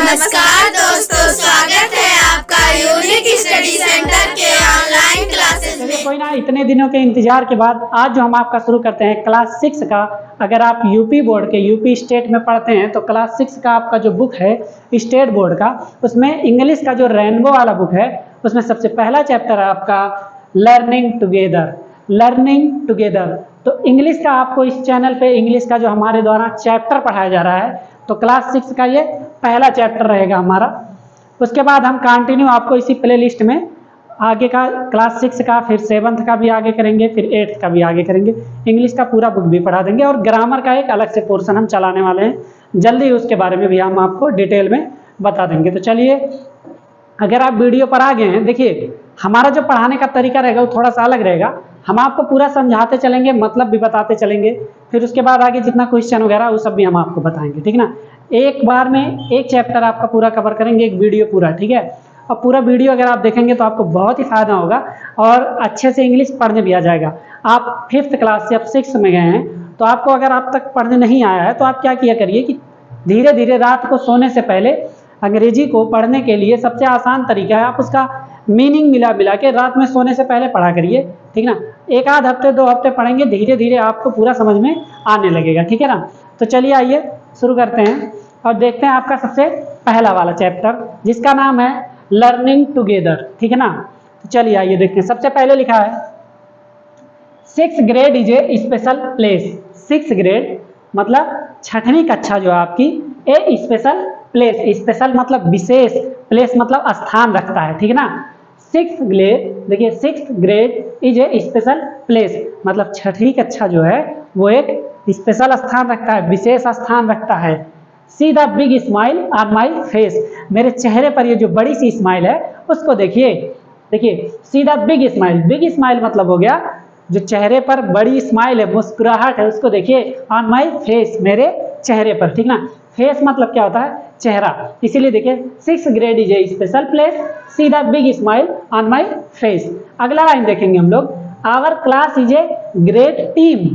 नमस्कार दोस्तों, स्वागत है आपका यूनिक स्टडी सेंटर के ऑनलाइन क्लासेस में। कोई ना, इतने दिनों के इंतजार के बाद आज जो हम आपका शुरू करते हैं क्लास 6 का। अगर आप यूपी बोर्ड के यूपी स्टेट में पढ़ते हैं तो क्लास 6 का आपका जो बुक है स्टेट बोर्ड का, उसमें इंग्लिश का जो रेनबो वाला बुक है उसमें सबसे पहला चैप्टर है आपका लर्निंग टुगेदर। लर्निंग टुगेदर तो इंग्लिश का आपको इस चैनल पे इंग्लिश का जो हमारे द्वारा चैप्टर पढ़ाया जा रहा है, तो क्लास 6 का ये पहला चैप्टर रहेगा हमारा। उसके बाद हम कंटिन्यू आपको इसी प्लेलिस्ट में आगे का क्लास 6 का, फिर 7th का भी आगे करेंगे, फिर 8th का भी आगे करेंगे। इंग्लिश का पूरा बुक भी पढ़ा देंगे और ग्रामर का एक अलग से पोर्शन हम चलाने वाले हैं जल्दी, उसके बारे में भी हम आपको डिटेल में बता देंगे। तो चलिए, अगर आप वीडियो पर आ गए हैं, देखिए हमारा जो पढ़ाने का तरीका रहेगा वो थोड़ा सा अलग रहेगा। हम आपको पूरा समझाते चलेंगे, मतलब भी बताते चलेंगे, फिर उसके बाद आगे जितना क्वेश्चन वगैरह वो सब भी हम आपको बताएंगे, ठीक ना। एक बार में एक चैप्टर आपका पूरा कवर करेंगे, एक वीडियो पूरा, ठीक है। और पूरा वीडियो अगर आप देखेंगे तो आपको बहुत ही फायदा होगा और अच्छे से इंग्लिश पढ़ने भी आ जाएगा। आप 5th क्लास से अब 6 में गए हैं, तो आपको अगर आप तक पढ़ने नहीं आया है तो आप क्या किया करिए कि धीरे धीरे रात को सोने से पहले अंग्रेजी को पढ़ने के लिए सबसे आसान तरीका है, आप उसका मीनिंग मिला के रात में सोने से पहले पढ़ा करिए, ठीक ना। एक आध हफ्ते 2 हफ्ते पढ़ेंगे, धीरे धीरे आपको पूरा समझ में आने लगेगा, ठीक है ना। तो चलिए आइए शुरू करते हैं और देखते हैं आपका सबसे पहला वाला चैप्टर जिसका नाम है लर्निंग टुगेदर, ठीक है ना। तो चलिए आइए देखते हैं। सबसे पहले लिखा है 6th grade is a special place. 6th grade मतलब 6वीं कक्षा जो आपकी ए स्पेशल प्लेस, स्पेशल मतलब विशेष, प्लेस मतलब स्थान रखता है, ठीक है ना। 6th ग्रेड, देखिए 6th grade is a special place मतलब 6वीं कक्षा जो है वो एक स्पेशल स्थान रखता है, विशेष स्थान रखता है। सी the big smile on my face, मेरे चेहरे पर ये जो बड़ी सी स्माइल है उसको देखिए। देखिए सी the big smile, big smile मतलब हो गया जो चेहरे पर बड़ी स्माइल है, मुस्कुराहट है, उसको देखिए। ऑन माई फेस, मेरे चेहरे पर, ठीक ना। फेस मतलब क्या होता है? चेहरा। इसीलिए देखिए 6th grade is a special place, see the big smile on my face. अगला लाइन देखेंगे हम लोग, our class is a great team,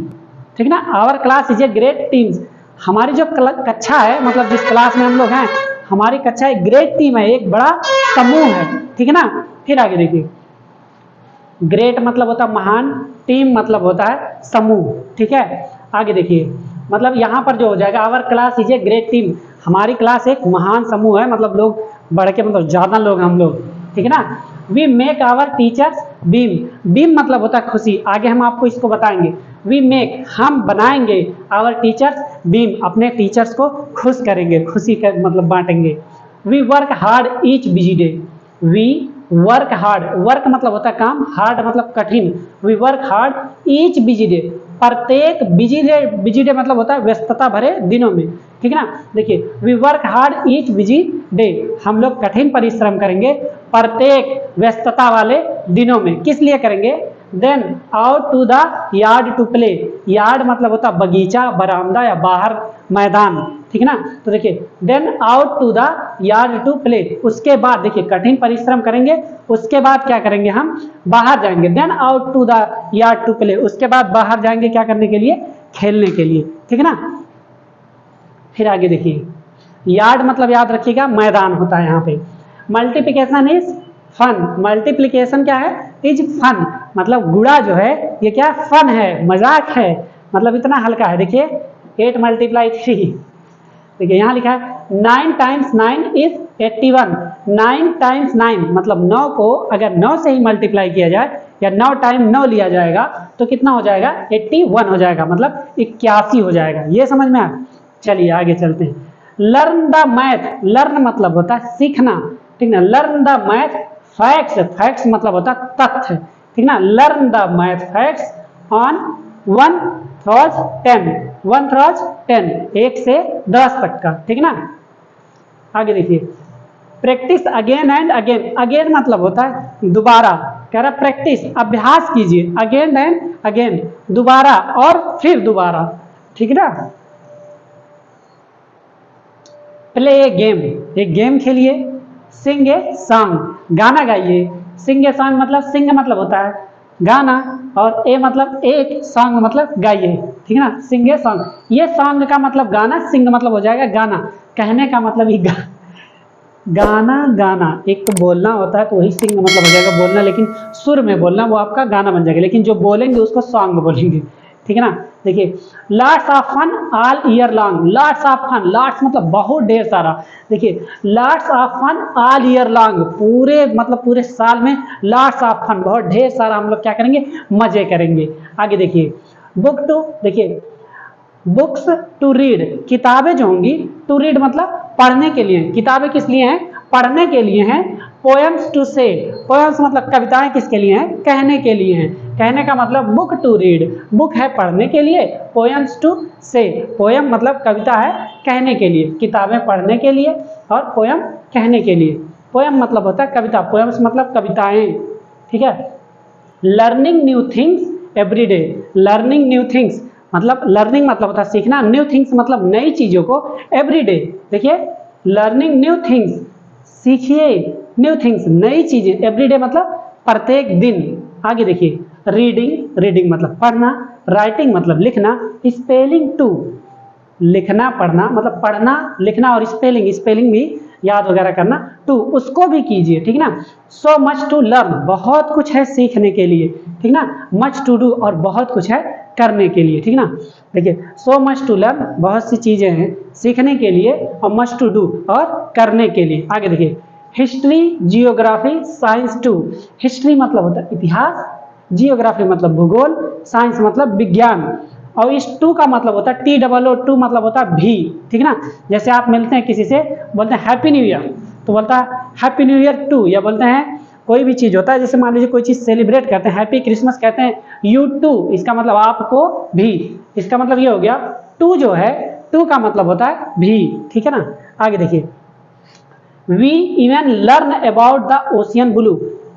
ठीक ना। Our class is a great team, हमारी जो कक्षा है, मतलब जिस क्लास में हम लोग हैं, हमारी कक्षा एक ग्रेट टीम है, एक बड़ा समूह है, ठीक है ना। फिर आगे देखिए, ग्रेट मतलब होता है महान, टीम मतलब होता है समूह, ठीक है। आगे देखिए, मतलब यहाँ पर जो हो जाएगा our class is a great team, हमारी क्लास एक महान समूह है, मतलब लोग बढ़ के, मतलब ज़्यादा लोग हम लोग, ठीक है ना। We make our teachers beam, beam मतलब होता है खुशी, आगे हम आपको इसको बताएंगे। वी मेक, हम बनाएंगे, आवर टीचर्स बीम, अपने टीचर्स को खुश करेंगे, खुशी का मतलब बांटेंगे। We work hard each busy day, we work hard, work मतलब होता है काम, हार्ड मतलब कठिन। We work hard each busy day, प्रत्येक बिजी डे मतलब होता है व्यस्तता भरे दिनों में, ठीक है ना। देखिए we work hard each busy day, हम लोग कठिन परिश्रम करेंगे प्रत्येक व्यस्तता वाले दिनों में। किस लिए करेंगे? Then out to the yard to play, yard मतलब होता है बगीचा, बरामदा या बाहर मैदान, ठीक है ना। तो देखिए then out to the yard to play, उसके बाद देखिए कठिन परिश्रम करेंगे, उसके बाद क्या करेंगे? हम बाहर जाएंगे। Then out to the yard to play, उसके बाद बाहर जाएंगे क्या करने के लिए? खेलने के लिए, ठीक है ना। फिर आगे देखिए, यार्ड मतलब याद रखिएगा मैदान होता है यहाँ पे। मल्टीप्लिकेशन इज फन, मल्टीप्लिकेशन क्या है? इज फन, मतलब गुणा जो है ये क्या? फन है, मजाक है, मतलब इतना हल्का है। देखिए 8 × 3, देखिए यहाँ लिखा है 9 × 9 इज 81, 9 × 9 मतलब 9 को अगर 9 से ही मल्टीप्लाई किया जाए या 9 टाइम 9 लिया जाएगा तो कितना हो जाएगा? 81 हो जाएगा, मतलब 81 हो जाएगा। ये समझ में आया? चलिए आगे चलते हैं। लर्न द मैथ, लर्न मतलब होता है सीखना, ठीक ना। Learn the math facts, facts मतलब होता है तथ्य, ठीक ना। Learn the math facts on 1 through 10, 1 through 10, 1 से 10 तक का, ठीक है ना। आगे देखिए, practice again and again, again मतलब होता है दोबारा, कह रहा प्रैक्टिस अभ्यास कीजिए, अगेन एंड अगेन दोबारा और फिर दोबारा, ठीक है ना। प्ले ए गेम, एक गेम खेलिए। सिंग ए सॉन्ग, गाना गाइए। सिंग ए सॉन्ग मतलब सिंग मतलब होता है गाना और ए मतलब एक, सॉन्ग मतलब गाइए, ठीक है ना। सिंग ए सॉन्ग, ये सॉन्ग का मतलब गाना, सिंग मतलब हो जाएगा गाना, कहने का मतलब ही गाना गाना, एक तो बोलना होता है तो वही सिंग मतलब हो जाएगा बोलना, लेकिन सुर में बोलना वो आपका गाना बन जाएगा, लेकिन जो बोलेंगे उसको सॉन्ग बोलेंगे, ठीक है ना। देखिए lots of fun all year long, lots of fun, lots मतलब बहुत ढेर सारा, देखिए lots of fun all year long, पूरे मतलब पूरे साल में लॉट्स ऑफ फन, बहुत ढेर सारा हम लोग क्या करेंगे, मजे करेंगे। आगे देखिए बुक टू, देखिए बुक्स टू रीड, किताबें जो होंगी, टू रीड मतलब पढ़ने के लिए, किताबें किस लिए हैं, पढ़ने के लिए हैं। पोएम्स टू से, पोएम्स मतलब कविताएं किसके लिए हैं, कहने के लिए हैं, कहने का मतलब बुक टू रीड, बुक है पढ़ने के लिए, पोएम्स टू से, पोएम मतलब कविता है कहने के लिए, किताबें पढ़ने के लिए और पोएम कहने के लिए। पोएम मतलब होता है कविता, पोएम्स मतलब कविताएं, ठीक है। Learning new things every day, learning new things मतलब लर्निंग मतलब होता है सीखना, न्यू थिंग्स मतलब नई चीज़ों को, एवरी डे देखिए लर्निंग न्यू थिंग्स, सीखिए न्यू थिंग्स नई चीज़ें, एवरी डे मतलब प्रत्येक दिन। आगे देखिए रीडिंग, रीडिंग मतलब पढ़ना, राइटिंग मतलब लिखना, स्पेलिंग टू लिखना पढ़ना मतलब पढ़ना लिखना, और स्पेलिंग, स्पेलिंग भी याद वगैरह करना, टू उसको भी कीजिए, ठीक ना। सो मच टू लर्न, बहुत कुछ है सीखने के लिए, ठीक ना। मच टू डू और बहुत कुछ है करने के लिए, ठीक ना। देखिए सो मच टू लर्न बहुत सी चीज़ें हैं सीखने के लिए, और मच टू डू और करने के लिए। आगे देखिए history geography science too, history मतलब होता है इतिहास, जियोग्राफी मतलब भूगोल, साइंस मतलब विज्ञान, और इस टू का मतलब होता है TOO, टू मतलब होता है भी, ठीक ना। जैसे आप मिलते हैं किसी से, बोलते हैं हैप्पी न्यू ईयर, तो बोलता है हैप्पी न्यू ईयर टू, या बोलते हैं कोई भी चीज़ होता है, जैसे मान लीजिए कोई चीज़ सेलिब्रेट करते हैं, हैप्पी क्रिसमस कहते हैं, यू टू, इसका मतलब आपको भी, इसका मतलब ये हो गया टू जो है, टू का मतलब होता है भी, ठीक है ना। आगे देखिए we even learn about the ocean blue,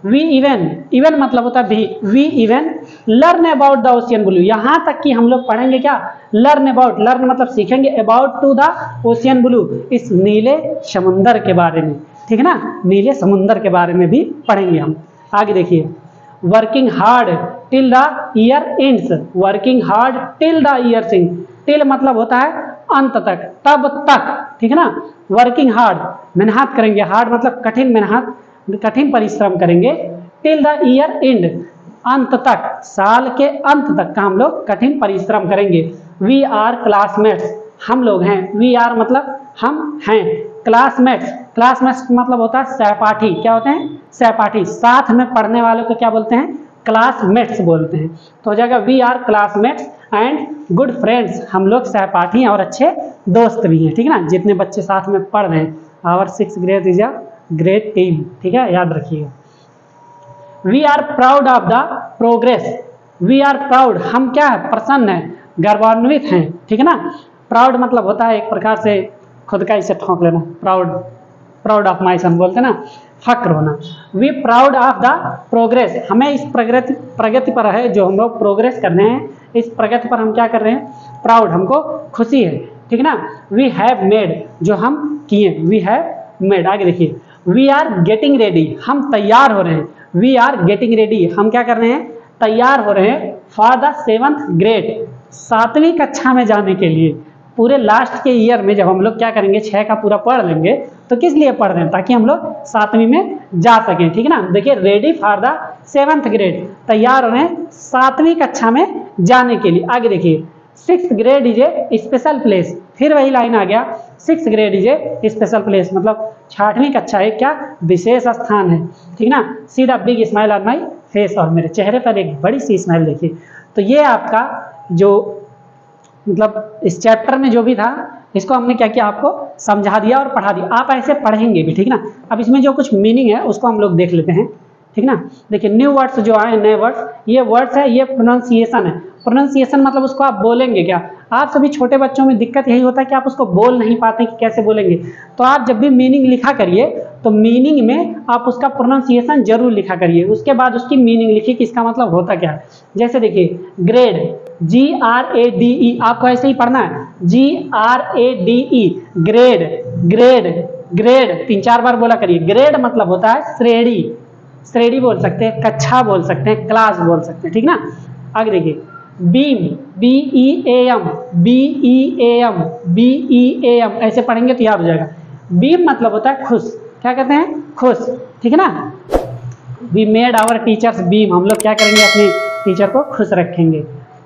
we even, even मतलब होता है भी, we even learn about the ocean blue, यहाँ तक कि हम लोग पढ़ेंगे क्या, लर्न अबाउट, लर्न मतलब सीखेंगे, about to the ocean blue, इस नीले समुंदर के बारे में, ठीक है ना, नीले समुंदर के बारे में भी पढ़ेंगे हम। आगे देखिए working hard till the year ends, working hard till the year ends, till मतलब होता है अंत तक, तब तक, ठीक है ना। वर्किंग हार्ड मेहनत करेंगे, हार्ड मतलब कठिन मेहनत, कठिन परिश्रम करेंगे, टिल द ईयर एंड अंत तक, साल के अंत तक का हम लोग कठिन परिश्रम करेंगे। वी आर क्लासमेट्स, हम लोग हैं, वी आर मतलब हम हैं, क्लासमेट्स, क्लासमेट्स मतलब होता है सहपाठी, क्या होते हैं, सहपाठी, साथ में पढ़ने वालों को क्या बोलते हैं, क्लासमेट्स बोलते हैं। तो हो जाएगा we are classmates and good friends, हम लोग सहपाठी हैं और अच्छे दोस्त भी हैं, ठीक है ना, जितने बच्चे साथ में पढ़ रहे हैं। Our 6th grade is a great team, ठीक है, याद रखिएगा। We are proud of the progress, we are proud हम क्या है, प्रसन्न है, गर्वान्वित हैं, ठीक है ना। प्राउड मतलब होता है एक प्रकार से खुद का इसे ठोक लेना, proud, proud of my son बोलते ना, फक्र होना। We proud of the progress, हमें इस प्रगति पर है जो हम लोग प्रोग्रेस कर रहे हैं, इस प्रगति पर हम क्या कर रहे हैं, प्राउड, हमको खुशी है, ठीक है ना। वी हैव मेड जो हम किए, वी हैव मेड। आगे देखिए वी आर गेटिंग रेडी, हम तैयार हो रहे हैं, वी आर गेटिंग रेडी, हम क्या कर रहे हैं, तैयार हो रहे हैं, फॉर द 7th grade, 7वीं कक्षा में जाने के लिए। पूरे लास्ट के ईयर में जब हम लोग क्या करेंगे, 6 का पूरा पढ़ लेंगे, तो किस लिए पढ़ रहे हैं, ताकि हम लोग 7वीं में जा सकें, ठीक है ना। देखिए ready for the 7th grade, तैयार हो रहे हैं 7वीं कक्षा में जाने के लिए। आगे देखिए 6th grade is a special place, फिर वही लाइन आ गया, 6th grade is a special place मतलब 6वीं कक्षा एक क्या विशेष स्थान है, ठीक ना। सी the big smile on my face, और मेरे चेहरे पर एक बड़ी सी स्माइल देखिए। तो ये आपका जो मतलब इस चैप्टर में जो भी था, इसको हमने क्या किया, आपको समझा दिया और पढ़ा दिया, आप ऐसे पढ़ेंगे भी, ठीक ना। अब इसमें जो कुछ मीनिंग है उसको हम लोग देख लेते हैं, ठीक ना। देखिए न्यू वर्ड्स जो आए, नए वर्ड्स, ये वर्ड्स है, ये प्रोनाउंसिएशन है। प्रोनाउंसिएशन मतलब उसको आप बोलेंगे क्या, आप सभी छोटे बच्चों में दिक्कत यही होता है कि आप उसको बोल नहीं पाते कि कैसे बोलेंगे। तो आप जब भी मीनिंग लिखा करिए तो मीनिंग में आप उसका प्रोनाउंसिएशन जरूर लिखा करिए, उसके बाद उसकी मीनिंग लिखिए कि इसका मतलब होता क्या है। जैसे देखिए ग्रेड, GRADE, आपको ऐसे ही पढ़ना है, GRADE, ग्रेड, ग्रेड, ग्रेड 3-4 बार बोला करिए। ग्रेड मतलब होता है श्रेणी, श्रेणी बोल सकते हैं, कक्षा बोल सकते हैं, क्लास बोल सकते हैं, ठीक ना। आगे देखिए बीम, BEAM, BEAM, BEAM, ऐसे पढ़ेंगे तो याद हो जाएगा। बीम मतलब होता है खुश, क्या कहते हैं, खुश, ठीक है ना। We made our teachers beam, हम लोग क्या करेंगे, अपने टीचर को खुश रखेंगे।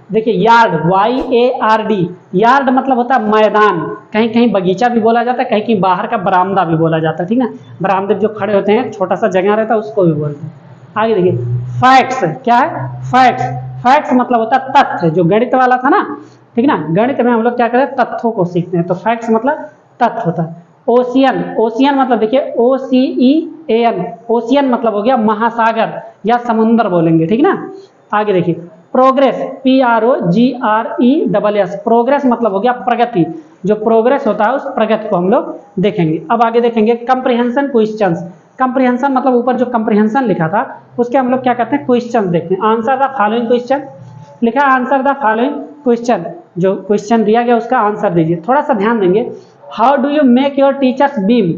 देखिए यार्ड, YARD, यार्ड मतलब होता है मैदान, कहीं कहीं बगीचा भी बोला जाता है, कहीं कहीं बाहर का बरामदा भी बोला जाता है, ठीक ना। बरामदे जो खड़े होते हैं, छोटा सा जगह रहता है, उसको भी बोलते हैं। आगे देखिए फैक्ट्स, क्या है, फैक्ट्स, फैक्ट्स मतलब होता है तथ्य, जो गणित वाला था ना, ठीक ना। गणित में हम लोग क्या करते हैं, तथ्यों को सीखते हैं, तो फैक्ट्स मतलब तथ्य होता है। ओशियन, ओशियन मतलब देखिए OCEAN, ओशियन मतलब हो गया महासागर या समुद्र बोलेंगे, ठीक ना। आगे देखिए प्रोग्रेस, PROGRESS, प्रोग्रेस मतलब हो गया प्रगति, जो प्रोग्रेस होता है उस प्रगति को हम लोग देखेंगे। अब आगे देखेंगे कंप्रीहेंशन क्वेश्चंस, कंप्रीहेंशन मतलब ऊपर जो कंप्रीहेंशन लिखा था उसके हम लोग क्या करते हैं, क्वेश्चन देखते हैं। आंसर द फॉलोइंग क्वेश्चन, लिखा है आंसर द फॉलोइंग क्वेश्चन, जो क्वेश्चन दिया गया उसका आंसर दीजिए। थोड़ा सा ध्यान देंगे, how do you make your teachers beam,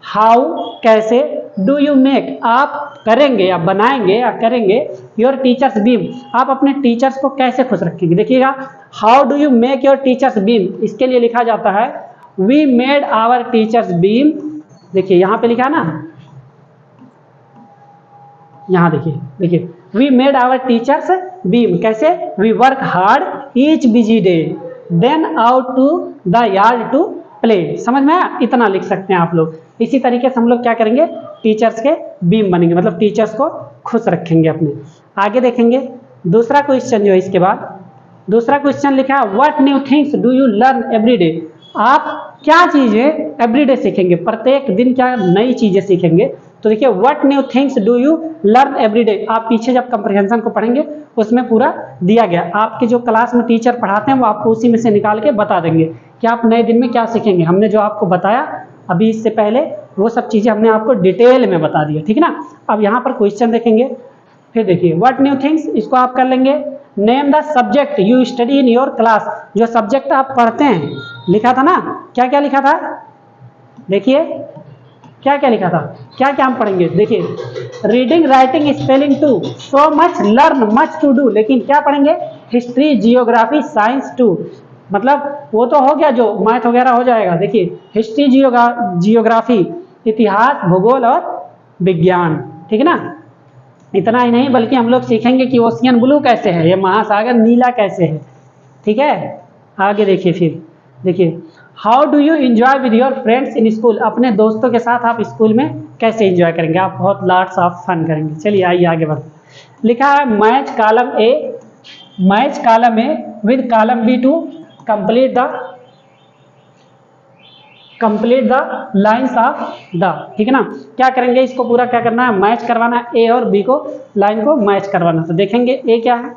how कैसे, डू यू मेक आप करेंगे या बनाएंगे या करेंगे, योर टीचर्स बीम आप अपने टीचर्स को कैसे खुश रखेंगे। देखिएगा how do you make your teachers beam, इसके लिए लिखा जाता है we made our teachers beam. देखिए यहाँ पे लिखा ना, यहाँ देखिए, देखिए we made our teachers beam, कैसे, we work hard each busy day then out to the yard to play. समझ में आया, इतना लिख सकते हैं आप लोग। इसी तरीके से हम लोग क्या करेंगे, टीचर्स के बीम बनेंगे, मतलब टीचर्स को खुश रखेंगे अपने। आगे देखेंगे दूसरा क्वेश्चन जो है, इसके बाद दूसरा क्वेश्चन लिखा है what new things do you learn every day, आप क्या चीजें एवरीडे सीखेंगे, प्रत्येक दिन क्या नई चीजें सीखेंगे। तो देखिए what new things do you learn everyday, आप पीछे जब कंप्रीहेंशन को पढ़ेंगे उसमें पूरा दिया गया, आपके जो क्लास में टीचर पढ़ाते हैं वो आपको उसी में से निकाल के बता देंगे कि आप नए दिन में क्या सीखेंगे। हमने जो आपको बताया अभी इससे पहले वो सब चीजें हमने आपको डिटेल में बता दिया, ठीक है ना। अब यहाँ पर क्वेश्चन देखेंगे, फिर देखिए व्हाट न्यू थिंग्स, इसको आप कर लेंगे। Name the subject you study in your class, जो सब्जेक्ट आप पढ़ते हैं, लिखा था ना, क्या क्या लिखा था, देखिए क्या क्या लिखा था, क्या क्या हम पढ़ेंगे। देखिए reading writing spelling too, so much learn much to do, लेकिन क्या पढ़ेंगे, हिस्ट्री जियोग्राफी साइंस टू, मतलब वो तो हो गया जो मैथ वगैरह हो जाएगा। देखिए हिस्ट्री जियोग्राफी, इतिहास भूगोल और विज्ञान, ठीक है ना। इतना ही नहीं बल्कि हम लोग सीखेंगे कि ओशियन ब्लू कैसे है, ये महासागर नीला कैसे है, ठीक है। आगे देखिए, फिर देखिए how do you enjoy with your friends in school, अपने दोस्तों के साथ आप स्कूल में कैसे एंजॉय करेंगे, आप बहुत लॉट्स ऑफ फन करेंगे। चलिए आइए आगे बढ़ते। लिखा है match column A, match column A with column B to complete the lines of the, ठीक है ना। क्या करेंगे, इसको पूरा क्या करना है, मैच करवाना है, ए और बी को लाइन को मैच करवाना। तो देखेंगे ए क्या है,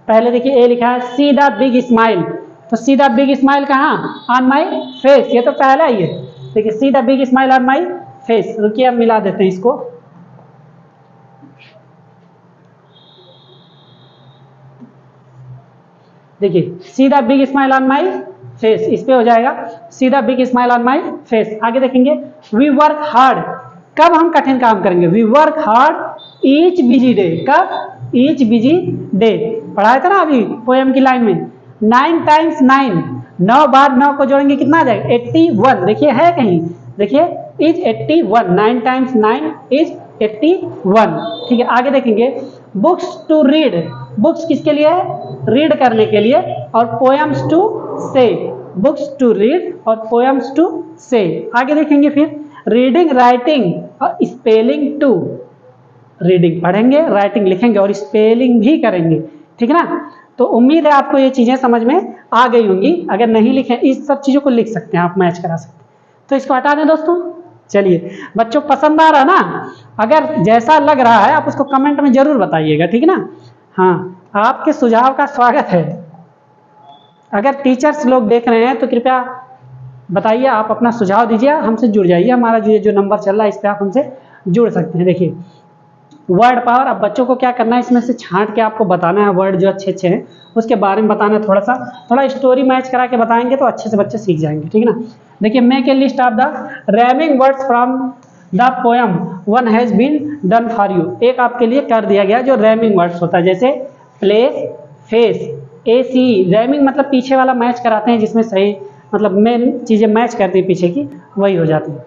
पहले देखिए ए लिखा है सी द बिग स्माइल, तो सी द बिग स्माइल कहाँ, ऑन माई फेस, ये तो पहला ही है। देखिए सी the big smile on my face, रुकिए अब मिला देते हैं इसको। देखिए सी the big smile on my face, इस पे हो जाएगा सी the big smile on my face. आगे देखेंगे वी वर्क हार्ड, कब हम कठिन काम करेंगे, we work hard each busy day, कब, ईच बिजी डे, पढ़ाया था ना अभी पोएम की लाइन में। 9 टाइम्स 9, 9 बार 9 को जोड़ेंगे कितना आ जाएगा, 81, देखिए है कहीं, देखिए इज 81, 9 टाइम्स 9 इज 81, ठीक है। आगे देखेंगे बुक्स टू रीड, बुक्स किसके लिए है, रीड करने के लिए, और पोएम्स टू से, बुक्स टू रीड और पोएम्स टू से। आगे देखेंगे फिर रीडिंग राइटिंग और स्पेलिंग टू, रीडिंग पढ़ेंगे, राइटिंग लिखेंगे और स्पेलिंग भी करेंगे, ठीक है ना। तो उम्मीद है आपको ये चीजें समझ में आ गई होंगी, अगर नहीं लिखे इस सब चीजों को लिख सकते हैं आप, मैच करा सकते हैं। तो इसको हटा दें दोस्तों। चलिए बच्चों पसंद आ रहा है ना, अगर जैसा लग रहा है आप उसको कमेंट में जरूर बताइएगा, ठीक है ना। हाँ आपके सुझाव का स्वागत है, अगर टीचर्स लोग देख रहे हैं तो कृपया बताइए, आप अपना सुझाव दीजिए, हमसे जुड़ जाइए, हमारा जो नंबर चल रहा है इस पर आप हमसे जुड़ सकते हैं। देखिए वर्ड पावर, अब बच्चों को क्या करना है, इसमें से छांट के आपको बताना है वर्ड जो अच्छे अच्छे हैं उसके बारे में बताना है, थोड़ा स्टोरी मैच करा के बताएंगे तो अच्छे से बच्चे सीख जाएंगे, ठीक है ना। देखिए make a list of the rhyming words from the poem one has been done for you, एक आपके लिए कर दिया गया जो रैमिंग वर्ड्स होता है, जैसे प्लेस, फेस, AC, रैमिंग मतलब पीछे वाला मैच कराते हैं, जिसमें सही मतलब मेन चीज़ें मैच करती है पीछे की, वही हो जाती है।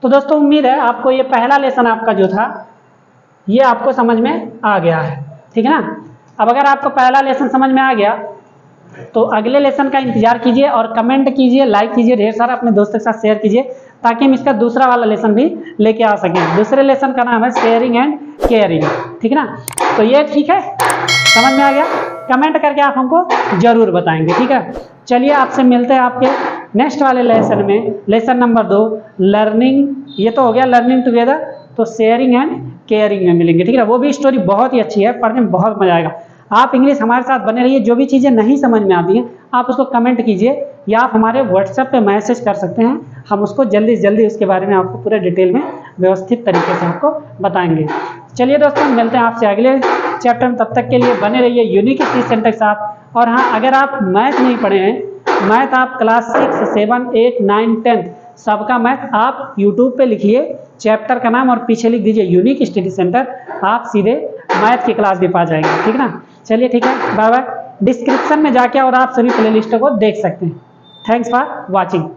तो दोस्तों उम्मीद है आपको ये पहला लेसन आपका जो था ये आपको समझ में आ गया है, ठीक है ना। अब अगर आपको पहला लेसन समझ में आ गया तो अगले लेसन का इंतजार कीजिए और कमेंट कीजिए, लाइक कीजिए, ढेर सारा अपने दोस्तों के साथ शेयर कीजिए ताकि हम इसका दूसरा वाला लेसन भी लेके आ सकें। दूसरे लेसन का नाम है शेयरिंग एंड केयरिंग, ठीक है ना। तो ये ठीक है, समझ में आ गया। कमेंट करके आप हमको जरूर बताएंगे, ठीक है। चलिए आपसे मिलते हैं आपके नेक्स्ट वाले लेसन में, लेसन नंबर 2 लर्निंग। ये तो हो गया लर्निंग टुगेदर, तो शेयरिंग एंड केयरिंग में मिलेंगे, ठीक है। वो भी स्टोरी बहुत ही अच्छी है, पढ़ने में बहुत मजा आएगा। आप इंग्लिश हमारे साथ बने रहिए, जो भी चीज़ें नहीं समझ में आती हैं आप उसको कमेंट कीजिए या आप हमारे व्हाट्सएप पे मैसेज कर सकते हैं, हम उसको जल्दी से जल्दी उसके बारे में आपको पूरे डिटेल में व्यवस्थित तरीके से आपको बताएंगे। चलिए दोस्तों मिलते हैं आपसे अगले चैप्टर में, तब तक के लिए बने रहिए यूनिक स्टडी सेंटर के साथ। और हाँ, अगर आप मैथ नहीं पढ़े हैं, मैथ आप क्लास 6, 7, 8, 9, 10 सबका मैथ आप यूट्यूब पे लिखिए, चैप्टर का नाम और पीछे लिख दीजिए यूनिक स्टडी सेंटर, आप सीधे मैथ की क्लास भी पा जाएंगे, ठीक है ना। चलिए ठीक है, बाय बाय। डिस्क्रिप्शन में जाके और आप सभी प्लेलिस्टों को देख सकते हैं। Thanks for watching.